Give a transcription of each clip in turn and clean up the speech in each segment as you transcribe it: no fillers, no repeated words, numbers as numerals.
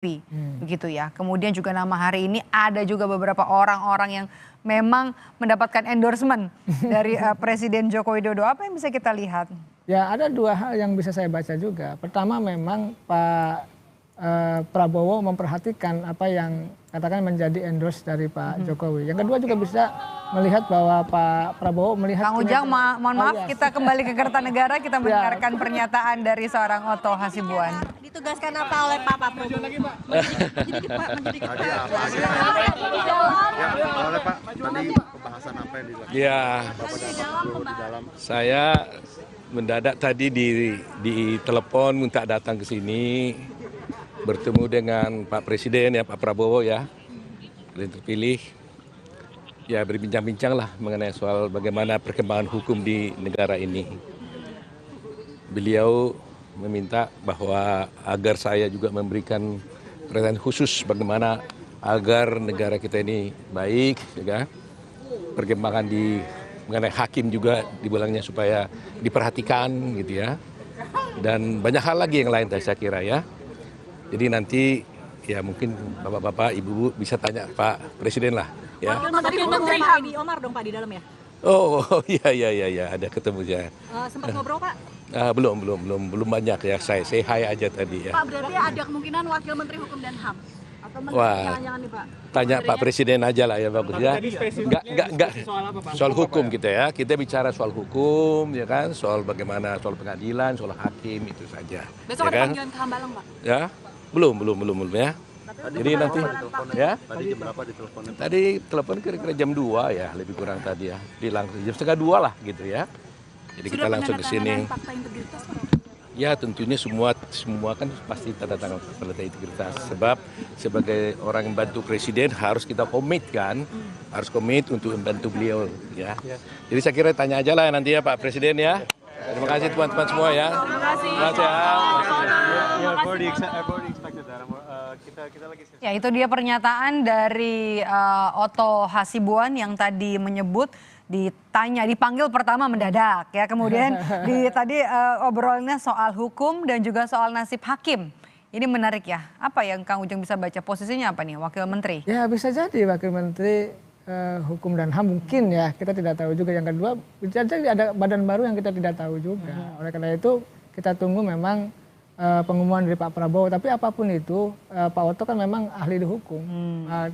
begitu ya. Kemudian juga nama hari ini ada juga beberapa orang-orang yang memang mendapatkan endorsement dari Presiden Joko Widodo. Apa yang bisa kita lihat? Ya, ada dua hal yang bisa saya baca juga. Pertama, memang Pak Prabowo memperhatikan apa yang katakan menjadi endorse dari Pak Jokowi. Yang kedua juga bisa melihat bahwa Pak Prabowo melihat... Kang Ujang, mohon maaf, kita kembali ke Kertanegara, kita mendengarkan pernyataan dari seorang Oto Hasibuan. Ditugaskan apa oleh Pak Prabowo? Oleh Pak, tadi pembahasan apa yang dilakukan? Ya, saya mendadak tadi ditelepon minta datang ke sini, bertemu dengan Pak Presiden ya, Pak Prabowo ya, yang terpilih. Ya, berbincang-bincang lah mengenai soal bagaimana perkembangan hukum di negara ini. Beliau meminta bahwa agar saya juga memberikan perhatian khusus bagaimana agar negara kita ini baik, ya, perkembangan mengenai hakim juga dibilangnya supaya diperhatikan gitu ya, dan banyak hal lagi yang lain saya kira ya. Jadi nanti ya mungkin bapak-bapak, ibu-ibu bisa tanya Pak Presiden lah ya. Wakil Menteri Edi Omar dong Pak di dalam ya? Oh iya ada ketemu ya. Sempat ngobrol Pak? Belum banyak ya, saya say hi aja tadi ya. Pak, berarti ada kemungkinan Wakil Menteri Hukum dan HAM? Atau jangan-jangan nih Pak? Tanya Pak Presiden aja lah ya bagus ya. Enggak soal hukum kita ya. Kita bicara soal hukum ya kan, soal bagaimana soal pengadilan, soal hakim itu saja. Besok ya ada kan? panggilan ke Hambalang Pak? Ya, belum ya. Jadi nanti ya. Tadi jam berapa diteleponnya? Tadi telepon kira-kira jam 2 ya, lebih kurang tadi ya. Langsung jam setengah 2 lah gitu ya. Jadi kita langsung ke sini. Ya tentunya semua kan pasti tanda tangan fakta integritas. Sebab sebagai orang yang bantu presiden harus kita komit kan, harus komit untuk membantu beliau ya. Jadi saya kira tanya aja lah nanti ya Pak Presiden ya. Terima kasih teman-teman semua ya. Terima kasih. Ya, itu dia pernyataan dari Oto Hasibuan yang tadi menyebut dipanggil pertama mendadak ya, kemudian tadi obrolannya soal hukum dan juga soal nasib hakim. Ini menarik ya. Apa yang Kang Ujang bisa baca, posisinya apa nih, Wakil Menteri? Ya, bisa jadi Wakil Menteri Hukum dan HAM mungkin ya, kita tidak tahu juga. Yang kedua, bisa jadi ada badan baru yang kita tidak tahu juga. Oleh karena itu kita tunggu memang pengumuman dari Pak Prabowo. Tapi apapun itu, Pak Oto kan memang ahli di hukum,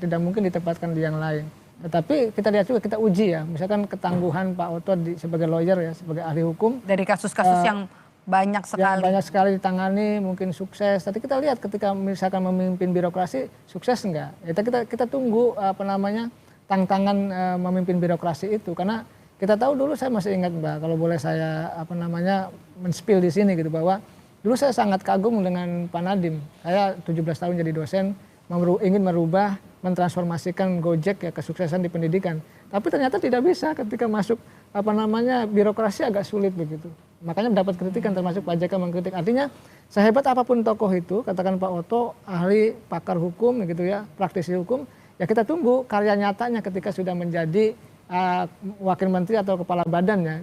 tidak mungkin ditempatkan di yang lain. Tetapi kita lihat juga, kita uji ya, misalkan ketangguhan Pak Oto sebagai lawyer ya, sebagai ahli hukum. Dari kasus-kasus yang banyak sekali. Yang banyak sekali ditangani, mungkin sukses. Tapi kita lihat ketika misalkan memimpin birokrasi, sukses enggak? Ya, kita tunggu tantangan memimpin birokrasi itu. Karena kita tahu dulu, saya masih ingat Mbak, kalau boleh saya men-spill di sini gitu, bahwa dulu saya sangat kagum dengan Pak Nadiem. Saya 17 tahun jadi dosen, ingin merubah, mentransformasikan Gojek ya, kesuksesan di pendidikan. Tapi ternyata tidak bisa ketika masuk birokrasi, agak sulit begitu. Makanya mendapat kritikan, termasuk Pak JK mengkritik. Artinya sehebat apapun tokoh itu, katakan Pak Oto ahli pakar hukum gitu ya, praktisi hukum, ya kita tunggu karya nyatanya ketika sudah menjadi wakil menteri atau kepala badan ya.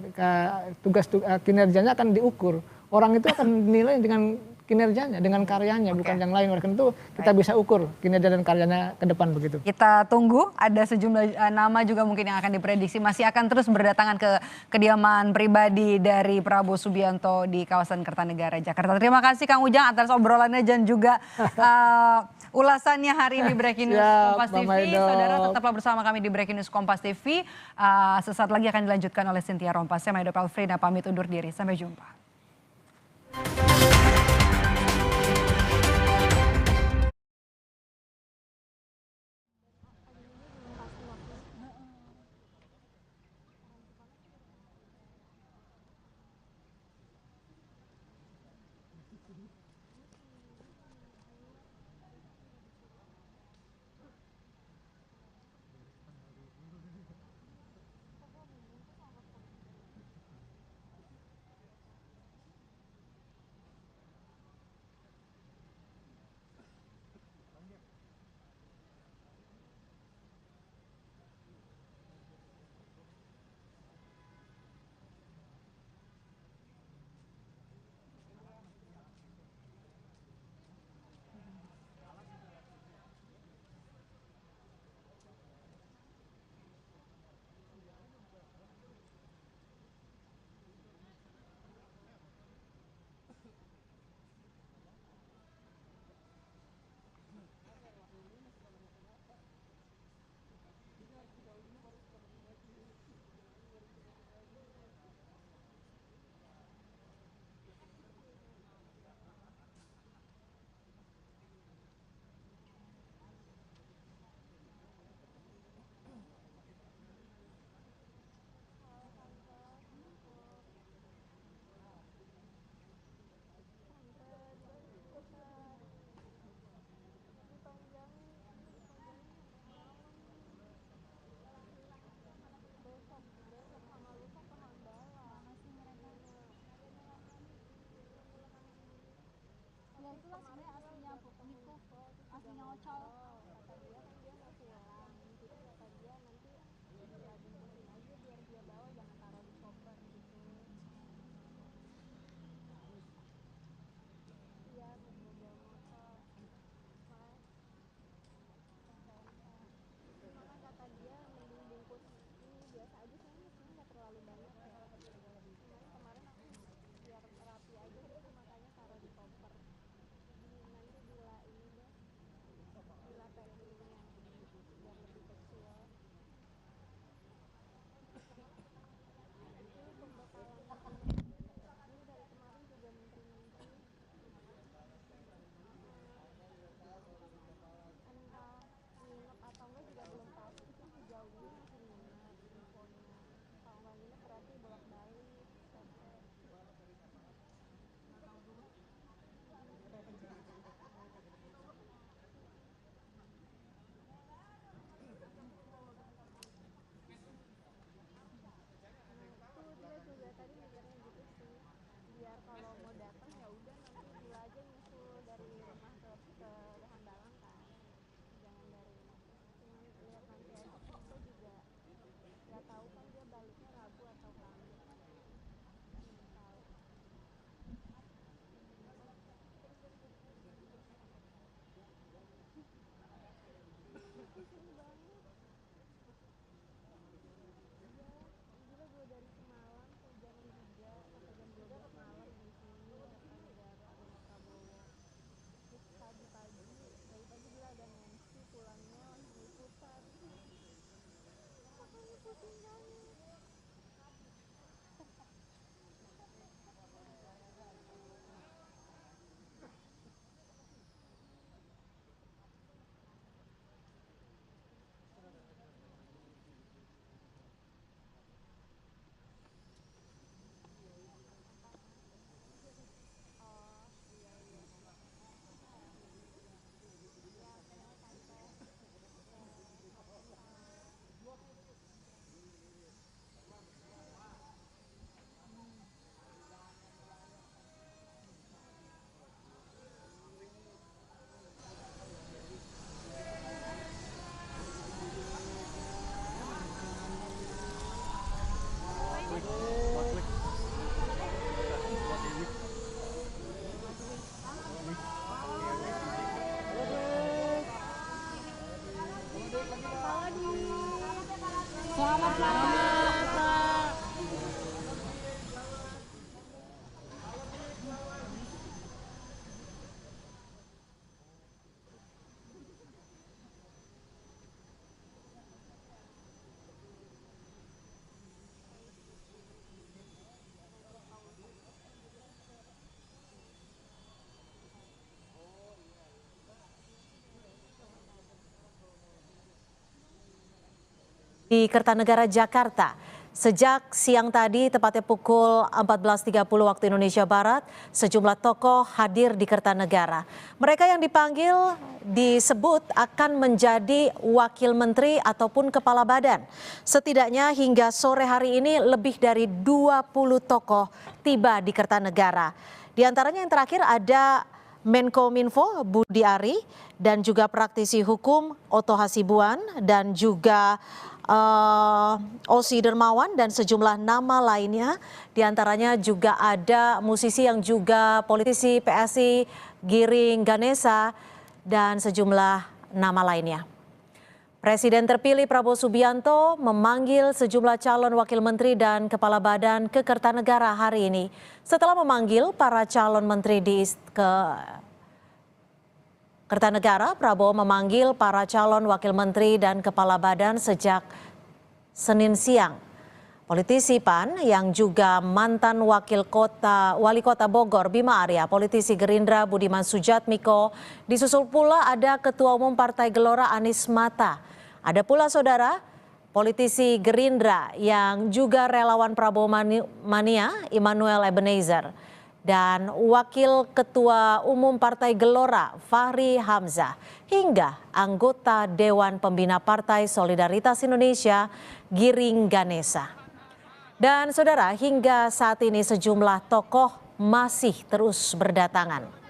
Kinerjanya akan diukur. Orang itu akan dinilai dengan kinerjanya, dengan karyanya, bukan yang lain. Oleh karena itu kita bisa ukur kinerja dan karyanya ke depan begitu. Kita tunggu, ada sejumlah nama juga mungkin yang akan diprediksi masih akan terus berdatangan ke kediaman pribadi dari Prabowo Subianto di kawasan Kertanegara, Jakarta. Terima kasih Kang Ujang atas obrolannya dan juga ulasannya hari ini Breaking News Kompas TV. Saudara, tetaplah bersama kami di Breaking News Kompas TV. Sesaat lagi akan dilanjutkan oleh Cynthia Rompas. Saya Maido Pelfrina pamit undur diri. Sampai jumpa. Di Kertanegara, Jakarta. Sejak siang tadi, tepatnya pukul 14.30 waktu Indonesia Barat, sejumlah tokoh hadir di Kertanegara. Mereka yang dipanggil disebut akan menjadi wakil menteri ataupun kepala badan. Setidaknya hingga sore hari ini lebih dari 20 tokoh tiba di Kertanegara. Di antaranya yang terakhir ada Menkominfo Budi Ari dan juga praktisi hukum Oto Hasibuan dan juga Osi Dermawan dan sejumlah nama lainnya. Di antaranya juga ada musisi yang juga politisi PSI Giring Ganesa dan sejumlah nama lainnya. Presiden terpilih Prabowo Subianto memanggil sejumlah calon wakil menteri dan kepala badan ke Kertanegara hari ini. Setelah memanggil para calon menteri ke Kertanegara, Prabowo memanggil para calon wakil menteri dan kepala badan sejak Senin siang. Politisi PAN yang juga mantan wali kota Bogor Bima Arya, politisi Gerindra Budiman Sujatmiko, disusul pula ada Ketua Umum Partai Gelora Anies Mata. Ada pula saudara politisi Gerindra yang juga relawan Prabowo Mania Immanuel Ebenezer. Dan Wakil Ketua Umum Partai Gelora Fahri Hamzah hingga anggota Dewan Pembina Partai Solidaritas Indonesia Giring Ganesa. Dan saudara, hingga saat ini sejumlah tokoh masih terus berdatangan.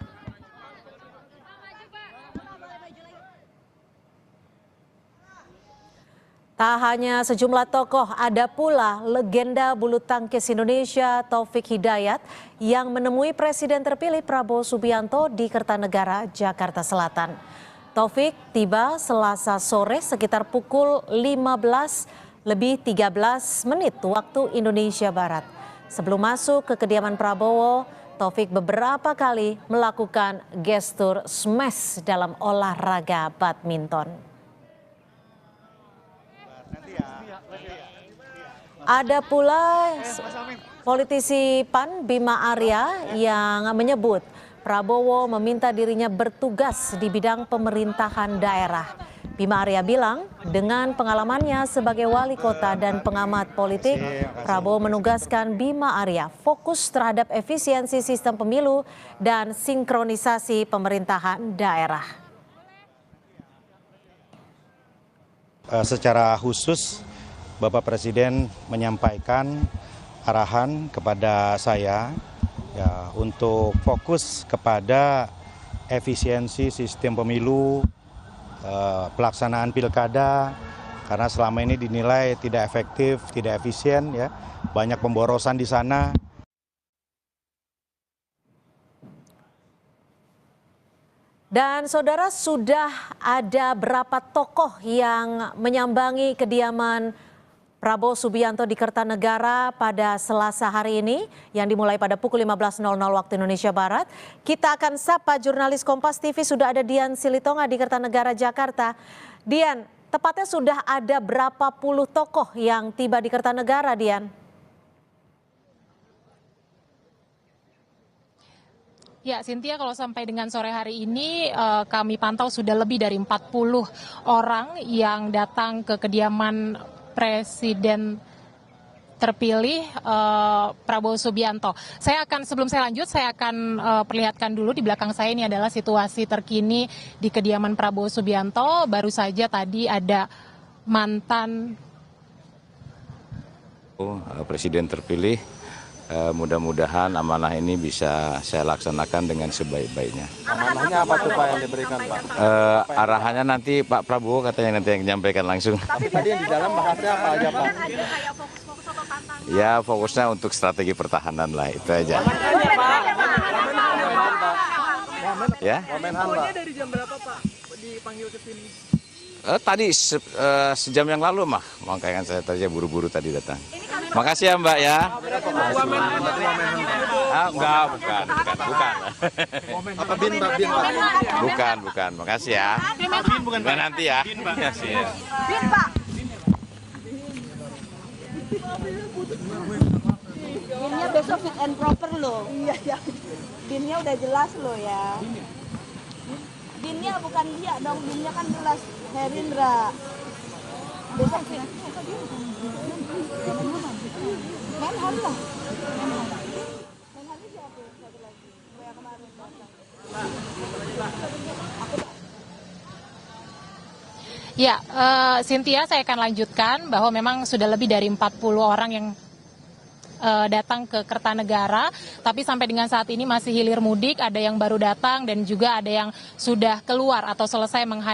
Tak hanya sejumlah tokoh, ada pula legenda bulu tangkis Indonesia Taufik Hidayat yang menemui Presiden terpilih Prabowo Subianto di Kertanegara, Jakarta Selatan. Taufik tiba Selasa sore sekitar pukul 15:13 waktu Indonesia Barat. Sebelum masuk ke kediaman Prabowo, Taufik beberapa kali melakukan gestur smash dalam olahraga badminton. Ada pula politisi PAN Bima Arya yang menyebut Prabowo meminta dirinya bertugas di bidang pemerintahan daerah. Bima Arya bilang dengan pengalamannya sebagai wali kota dan pengamat politik, Prabowo menugaskan Bima Arya fokus terhadap efisiensi sistem pemilu dan sinkronisasi pemerintahan daerah. Secara khusus Bapak Presiden menyampaikan arahan kepada saya ya, untuk fokus kepada efisiensi sistem pemilu, pelaksanaan pilkada, karena selama ini dinilai tidak efektif, tidak efisien, ya, banyak pemborosan di sana. Dan saudara, sudah ada berapa tokoh yang menyambangi kediaman Prabowo Subianto di Kertanegara pada Selasa hari ini yang dimulai pada pukul 15.00 waktu Indonesia Barat. Kita akan sapa jurnalis Kompas TV, sudah ada Dian Silitonga di Kertanegara, Jakarta. Dian, tepatnya sudah ada berapa puluh tokoh yang tiba di Kertanegara, Dian? Ya, Cynthia, kalau sampai dengan sore hari ini kami pantau sudah lebih dari 40 orang yang datang ke kediaman Presiden terpilih Prabowo Subianto. Sebelum saya lanjut, saya akan perlihatkan dulu di belakang saya ini adalah situasi terkini di kediaman Prabowo Subianto. Baru saja tadi ada mantan Presiden terpilih. Mudah-mudahan amanah ini bisa saya laksanakan dengan sebaik-baiknya. Amanahnya apa tuh Pak yang diberikan Pak? Arahannya nanti Pak Prabowo katanya nanti yang menyampaikan langsung. Tapi tadi yang di dalam bahasnya apa aja Pak? Ya, fokusnya untuk strategi pertahanan lah, itu aja. Ya. Infonya dari jam berapa Pak dipanggil ke sini? Tadi sejam yang lalu makanya saya tadi buru-buru tadi datang. Makasih ya Mbak ya. Enggak, bukan. Apa bin Pak? Bin Pak? Bukan. Makasih ya. Bukan nanti ya. Makasih ya. Bin Pak. Binnya besok fit and proper loh. Iya. Binnya udah jelas loh ya. Binnya bukan dia dong, binnya kan jelas Herindra. Besok fit. Menhan lah. Menhan siapa? Satu lagi. Yang kemarin datang. Ya, Cynthia, saya akan lanjutkan bahwa memang sudah lebih dari 40 orang yang datang ke Kertanegara, tapi sampai dengan saat ini masih hilir mudik, ada yang baru datang dan juga ada yang sudah keluar atau selesai menghadiri